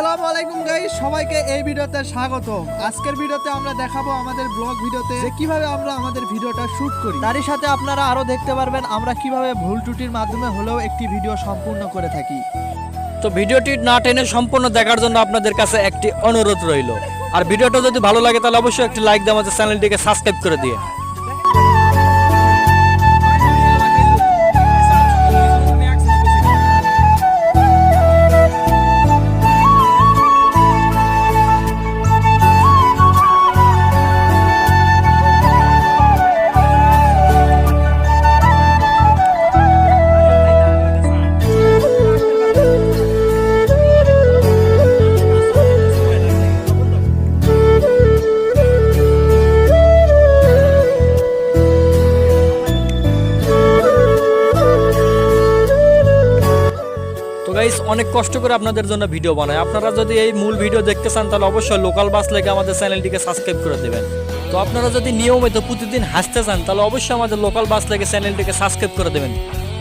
আসসালামু আলাইকুম গাইস, সবাইকে এই ভিডিওতে স্বাগতম। আজকের ভিডিওতে আমরা দেখাবো আমাদের ব্লগ ভিডিওতে যে কিভাবে আমরা আমাদের ভিডিওটা শুট করি। তারই সাথে আপনারা আরো দেখতে পারবেন আমরা কিভাবে ভুল ত্রুটির মাধ্যমে হলেও একটি ভিডিও সম্পূর্ণ করে থাকি। তো ভিডিওটি না টেনে সম্পূর্ণ দেখার জন্য আপনাদের কাছে একটি অনুরোধ রইল। আর ভিডিওটা যদি ভালো লাগে তাহলে অবশ্যই একটি লাইক দিয়ে আমাদের চ্যানেলটিকে সাবস্ক্রাইব করে দিয়ে। গাইস, অনেক কষ্ট করে আপনাদের জন্য ভিডিও বানায়। আপনারা যদি এই মূল ভিডিও দেখতে চান তাহলে অবশ্যই লোকাল বাস লেগে আমাদের চ্যানেলটিকে সাবস্ক্রাইব করে দেবেন। তো আপনারা যদি নিয়মিত প্রতিদিন হাসতে চান তাহলে অবশ্যই আমাদের লোকাল বাস লেগে চ্যানেলটিকে সাবস্ক্রাইব করে দেবেন।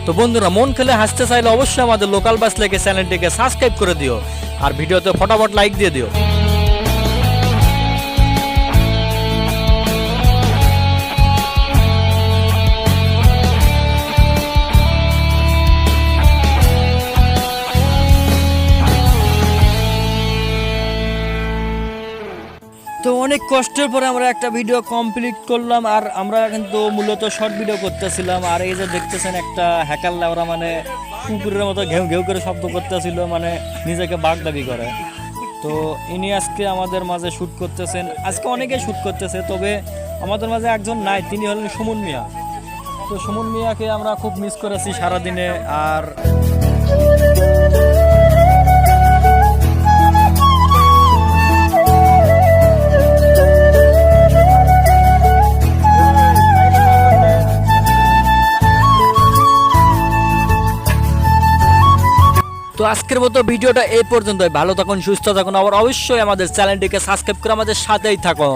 তো বন্ধুরা, মন খেলে হাসতে চাইলে অবশ্যই আমাদের লোকাল বাস লেগে চ্যানেলটিকে সাবস্ক্রাইব করে দিও আর ভিডিওতে ফটাফট লাইক দিয়ে দিও। তো অনেক কষ্টের পরে আমরা একটা ভিডিও কমপ্লিট করলাম। আর আমরা কিন্তু মূলত শর্ট ভিডিও করতেছিলাম। আর এই যে দেখতেছেন একটা হ্যাকার লাউরা মানে কুকুরের মতো ঘেউ ঘেউ করে শব্দ করতেছিল, মানে নিজেকে বাঘ দাবি করে। তো ইনি আজকে আমাদের মাঝে শ্যুট করতেছেন। আজকে অনেকেই শ্যুট করতেছে, তবে আমাদের মাঝে একজন নাই, তিনি হলেন সুমন মিয়া। তো সুমন মিয়াকে আমরা খুব মিস করেছি সারাদিনে। আর তো আজকের মতো ভিডিওটা এই পর্যন্তই। ভালো থাকুন, সুস্থ থাকুন, আবার অবশ্যই আমাদের চ্যানেলটিকে সাবস্ক্রাইব করে আমাদের সাথেই থাকুন।